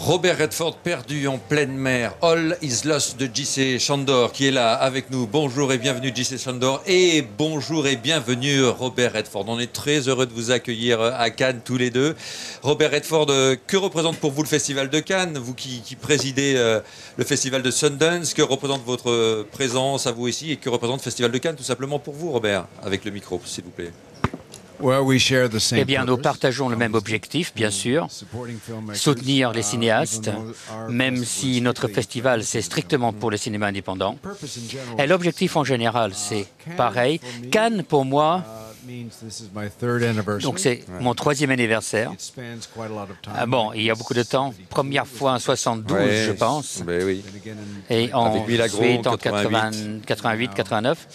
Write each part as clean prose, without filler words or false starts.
Robert Redford perdu en pleine mer. All is lost de J.C. Chandor qui est là avec nous. Bonjour et bienvenue J.C. Chandor et bonjour et bienvenue Robert Redford. On est très heureux de vous accueillir à Cannes tous les deux. Robert Redford, que représente pour vous le Festival de Cannes? Vous qui présidez le Festival de Sundance, que représente votre présence à vous ici et que représente le Festival de Cannes tout simplement pour vous, Robert? Avec le micro, s'il vous plaît. Eh bien, nous partageons le même objectif, bien sûr, soutenir les cinéastes, même si notre festival, c'est strictement pour le cinéma indépendant. Et l'objectif en général, c'est pareil. Cannes, pour moi, donc c'est mon 3e anniversaire. Bon, il y a beaucoup de temps. Première fois en 72, je pense. Ben oui. Et ensuite en 88, 89.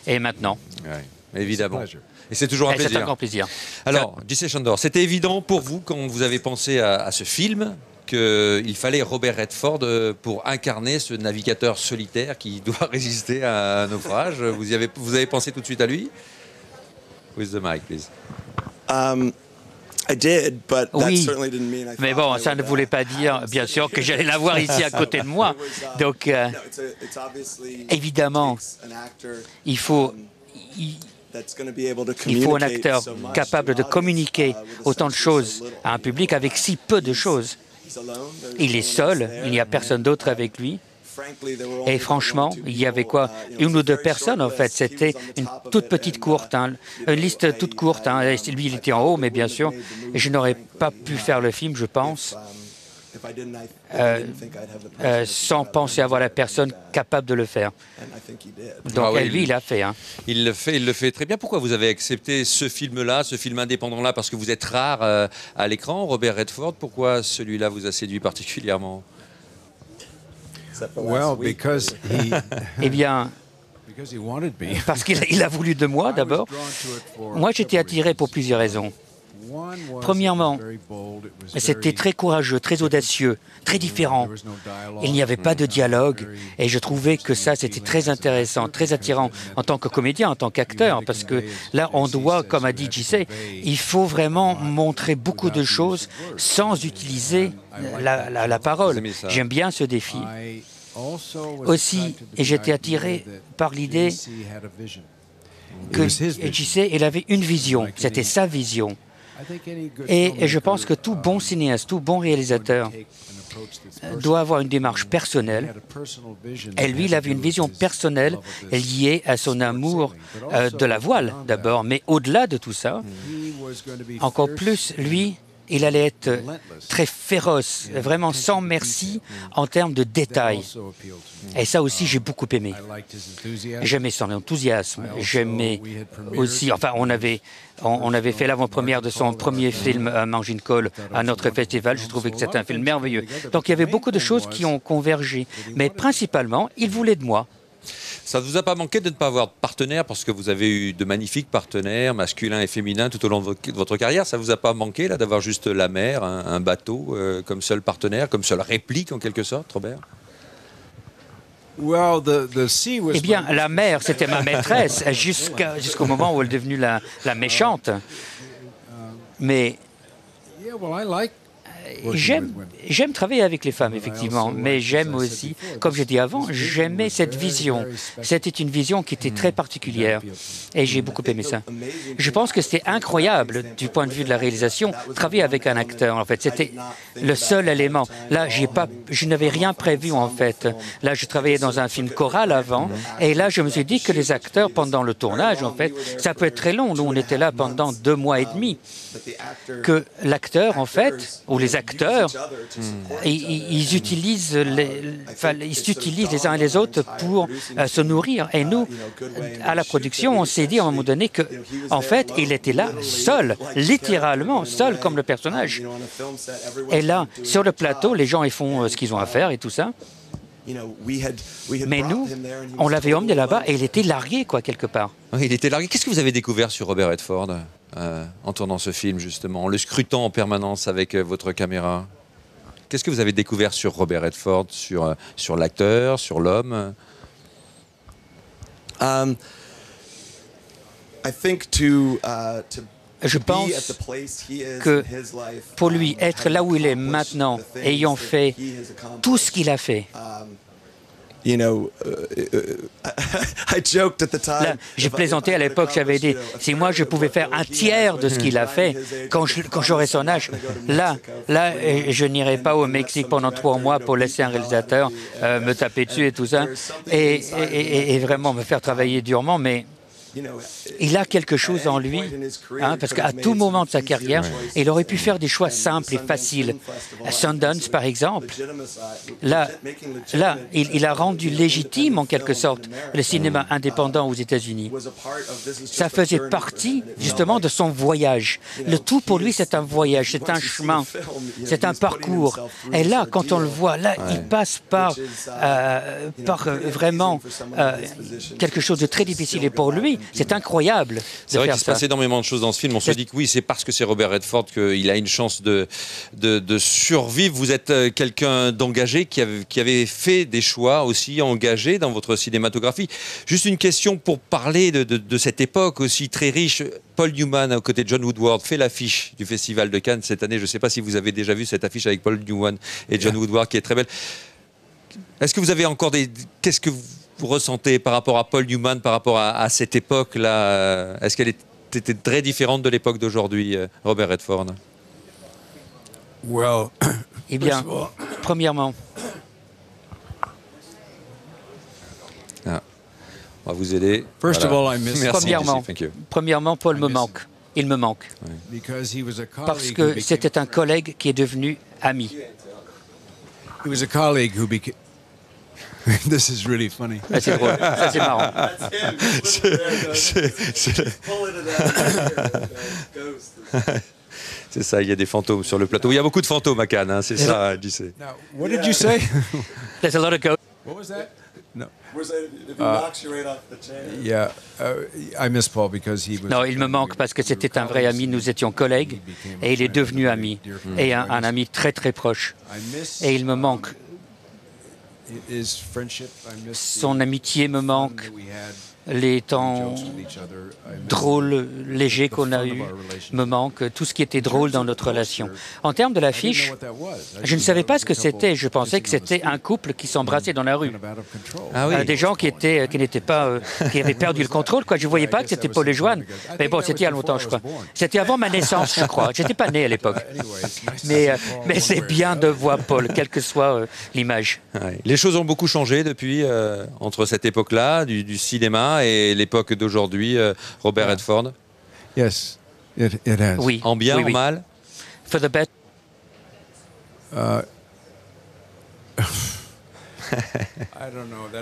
Et maintenant. Ouais, évidemment. Et c'est toujours un plaisir. C'est un grand plaisir. Alors, J.C. Chandor, c'était évident pour vous quand vous avez pensé à ce film qu'il fallait Robert Redford pour incarner ce navigateur solitaire qui doit résister à un naufrage. Vous avez pensé tout de suite à lui? With the mic, please. Oui, mais bon, ça ne voulait pas dire, bien sûr, que j'allais l'avoir ici à côté de moi. Donc, évidemment, il faut un acteur capable de communiquer autant de choses à un public avec si peu de choses. Il est seul, il n'y a personne d'autre avec lui. Et franchement, il y avait quoi? 1 ou 2 personnes, en fait. C'était une toute petite courte, une liste toute courte. Lui, il était en haut, mais bien sûr. Et je n'aurais pas pu faire le film, je pense, sans penser avoir la personne capable de le faire. Donc, lui, il l'a fait. Il le fait très bien. Pourquoi vous avez accepté ce film-là, ce film indépendant-là? Parce que vous êtes rare à l'écran, Robert Redford. Pourquoi celui-là vous a séduit particulièrement? Eh bien, parce qu'il a voulu de moi, d'abord. Moi, j'étais attiré pour plusieurs raisons. Premièrement, c'était très courageux, très audacieux, très différent. Il n'y avait pas de dialogue et je trouvais que ça, c'était très intéressant, très attirant en tant que comédien, en tant qu'acteur, parce que là, on doit, comme a dit J.C., il faut vraiment montrer beaucoup de choses sans utiliser la parole. J'aime bien ce défi. Aussi, et j'étais attiré par l'idée que J.C., il avait une vision, c'était sa vision. Et je pense que tout bon cinéaste, tout bon réalisateur doit avoir une démarche personnelle. Et lui, il avait une vision personnelle liée à son amour de la voile, d'abord. Mais au-delà de tout ça, encore plus, lui, il allait être très féroce, vraiment sans merci en termes de détails. Et ça aussi, j'ai beaucoup aimé. J'aimais son enthousiasme. J'aimais aussi... Enfin, on avait fait l'avant-première de son premier film, Margin Call, à notre festival. Je trouvais que c'était un film merveilleux. Donc, il y avait beaucoup de choses qui ont convergé. Mais principalement, il voulait de moi. Ça ne vous a pas manqué de ne pas avoir de partenaire parce que vous avez eu de magnifiques partenaires masculins et féminins tout au long de votre carrière. Ça ne vous a pas manqué d'avoir juste la mer, un bateau comme seul partenaire, comme seule réplique en quelque sorte, Robert? Eh bien, la mer, c'était ma maîtresse jusqu'au moment où elle est devenue la méchante. Mais j'aime travailler avec les femmes, effectivement, mais j'aime aussi, comme j'ai dit avant, j'aimais cette vision. C'était une vision qui était très particulière et j'ai beaucoup aimé ça. Je pense que c'était incroyable du point de vue de la réalisation, travailler avec un acteur, en fait. C'était le seul élément. Là, je n'avais rien prévu, en fait. Là, je travaillais dans un film choral avant et là, je me suis dit que les acteurs, pendant le tournage, en fait, ça peut être très long. Nous, on était là pendant 2 mois et demi. Que l'acteur, en fait, ou les acteurs, ils s'utilisent les uns et les autres pour se nourrir. Et nous, à la production, on s'est dit à un moment donné que, en fait, il était là seul, littéralement seul comme le personnage. Et là, sur le plateau, les gens ils font ce qu'ils ont à faire et tout ça. Mais nous, on l'avait emmené là-bas et il était largué, quoi, quelque part. Oui, il était largué. Qu'est-ce que vous avez découvert sur Robert Redford en tournant ce film, justement, en le scrutant en permanence avec votre caméra? Qu'est-ce que vous avez découvert sur Robert Redford, sur l'acteur, sur l'homme? I think to Je pense que pour lui, être là où il est maintenant, ayant fait tout ce qu'il a fait, là, j'ai plaisanté à l'époque, j'avais dit, si moi je pouvais faire un tiers de ce qu'il a fait quand j'aurai son âge, là, je n'irai pas au Mexique pendant 3 mois pour laisser un réalisateur me taper dessus et tout ça, et vraiment me faire travailler durement, mais il a quelque chose en lui, parce qu'à tout moment de sa carrière, il aurait pu faire des choix simples et faciles. À Sundance, par exemple, là, il a rendu légitime, en quelque sorte, le cinéma indépendant aux États-Unis. Ça faisait partie, justement, de son voyage. Le tout, pour lui, c'est un voyage, c'est un chemin, c'est un parcours. Et là, quand on le voit, là, il passe par vraiment quelque chose de très difficile. Et pour lui, c'est incroyable. C'est vrai qu'il se passe énormément de choses dans ce film. On se dit que oui, c'est parce que c'est Robert Redford qu'il a une chance de survivre. Vous êtes quelqu'un d'engagé qui avait fait des choix aussi engagés dans votre cinématographie. Juste une question pour parler de cette époque aussi très riche. Paul Newman, aux côtés de John Woodward, fait l'affiche du Festival de Cannes cette année. Je ne sais pas si vous avez déjà vu cette affiche avec Paul Newman et John Woodward qui est très belle. Est-ce que vous avez encore qu'est-ce que vous ressentez par rapport à Paul Newman, par rapport à cette époque-là? Est-ce qu'elle était très différente de l'époque d'aujourd'hui, Robert Redford? Eh bien, premièrement, on va vous aider. Premièrement, Paul me manque. Il me manque. Parce que c'était un collègue qui est devenu ami. This is really funny. C'est drôle, ça c'est marrant. C'est ça, il y a des fantômes sur le plateau. Il y a beaucoup de fantômes à Cannes, hein, c'est ça, JC. What did you say? There's a lot of ghosts. What was that? No. I miss Paul because he was. Non, il me manque parce que c'était un vrai ami. Nous étions collègues et il est devenu ami et un ami très très proche. Et il me manque. Son amitié me manque, les temps drôles, légers qu'on a eus me manquent, tout ce qui était drôle dans notre relation. En termes de l'affiche, je ne savais pas ce que c'était. Je pensais que c'était un couple qui s'embrassait dans la rue. Ah oui. Des gens qui n'étaient pas, qui avaient perdu le contrôle, quoi. Je ne voyais pas que c'était Paul et Joanne. Mais bon, c'était il y a longtemps, je crois. C'était avant ma naissance, je crois. Je n'étais pas né à l'époque. Mais c'est bien de voir Paul, quelle que soit l'image. Ouais. Les choses ont beaucoup changé depuis, entre cette époque-là, du cinéma, et l'époque d'aujourd'hui, Robert Redford. Yes, it has. Oui. En bien, oui, en mal? For the best.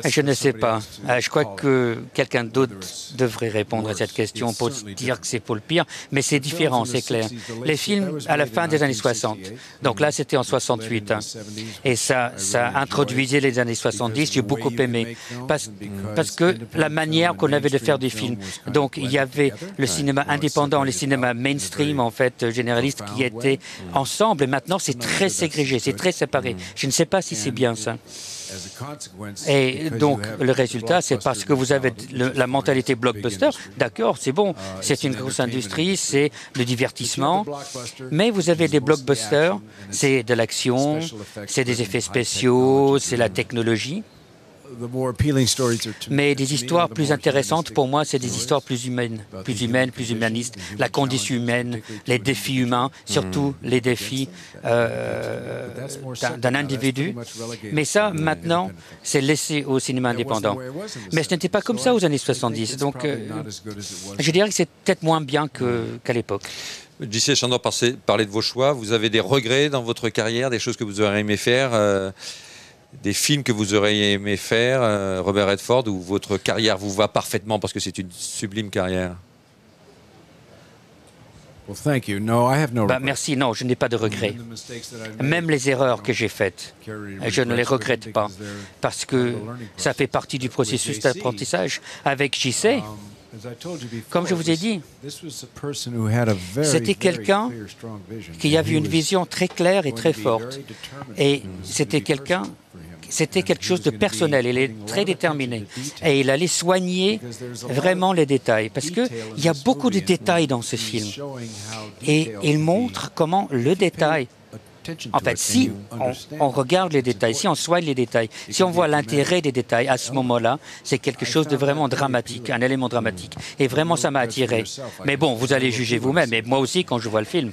Je ne sais pas. Je crois que quelqu'un d'autre devrait répondre à cette question pour dire que c'est pour le pire, mais c'est différent, c'est clair. Les films à la fin des années 60, donc là c'était en 68, hein, et ça introduisait les années 70, j'ai beaucoup aimé, parce que la manière qu'on avait de faire des films, donc il y avait le cinéma indépendant, le cinéma mainstream en fait, généraliste, qui étaient ensemble, et maintenant c'est très ségrégé, c'est très séparé. Je ne sais pas si c'est bien ça. Et donc, le résultat, c'est parce que vous avez la mentalité blockbuster. D'accord, c'est bon, c'est une grosse industrie, c'est le divertissement. Mais vous avez des blockbusters, c'est de l'action, c'est des effets spéciaux, c'est la technologie. Mais des histoires plus intéressantes, pour moi, c'est des histoires plus humaines, plus humanistes. La condition humaine, les défis humains, surtout les défis d'un individu. Mais ça, maintenant, c'est laissé au cinéma indépendant. Mais ce n'était pas comme ça aux années 70. Donc, je dirais que c'est peut-être moins bien qu'à l'époque. JC Chandor, parlez de vos choix. Vous avez des regrets dans votre carrière, des choses que vous auriez aimé faire des films que vous auriez aimé faire, Robert Redford, où votre carrière vous va parfaitement parce que c'est une sublime carrière? Merci, non, je n'ai pas de regrets. Même les erreurs que j'ai faites, je ne les regrette pas parce que ça fait partie du processus d'apprentissage. Avec JC, comme je vous ai dit, c'était quelqu'un qui avait une vision très claire et très forte. Et c'était quelqu'un c'était quelque chose de personnel. Il est très déterminé. Et il allait soigner vraiment les détails. Parce qu'il y a beaucoup de détails dans ce film. Et il montre comment le détail... En fait, si on regarde les détails, si on soigne les détails, si on voit l'intérêt des détails, à ce moment-là, c'est quelque chose de vraiment dramatique, un élément dramatique. Et vraiment, ça m'a attiré. Mais bon, vous allez juger vous-même, et moi aussi quand je vois le film.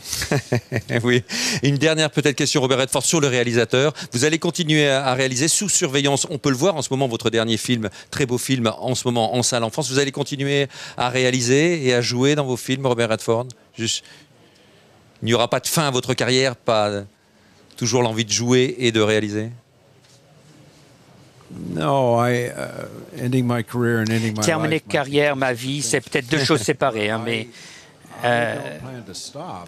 Oui. Une dernière peut-être question, Robert Redford, sur le réalisateur. Vous allez continuer à réaliser sous surveillance. On peut le voir en ce moment, votre dernier film, très beau film, en ce moment en salle en France. Vous allez continuer à réaliser et à jouer dans vos films, Robert Redford? Juste... Il n'y aura pas de fin à votre carrière, pas... Toujours l'envie de jouer et de réaliser? Terminer carrière, ma vie, c'est peut-être deux choses séparées, hein, mais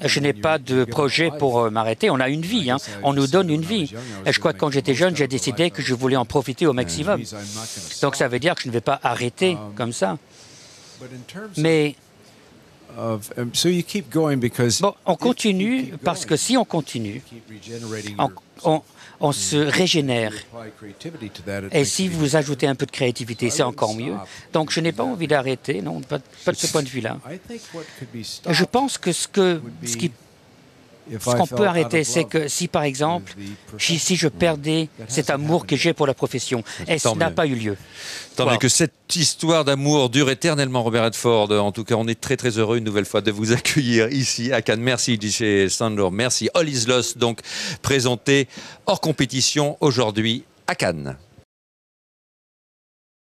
je n'ai pas de projet pour m'arrêter. On a une vie, hein. On nous donne une vie. Et je crois que quand j'étais jeune, j'ai décidé que je voulais en profiter au maximum. Donc ça veut dire que je ne vais pas arrêter comme ça. Mais... Bon, on continue parce que si on continue, on se régénère. Et si vous ajoutez un peu de créativité, c'est encore mieux. Donc je n'ai pas envie d'arrêter, non, pas de ce point de vue-là. Je pense que ce qu'on peut arrêter, c'est que si, par exemple, si je perdais cet amour que j'ai pour la profession, et ça n'a pas eu lieu. Tant mieux que cette histoire d'amour dure éternellement, Robert Redford. En tout cas, on est très très heureux une nouvelle fois de vous accueillir ici à Cannes. Merci J.C. Sandor, merci. All is Lost, donc présenté hors compétition aujourd'hui à Cannes.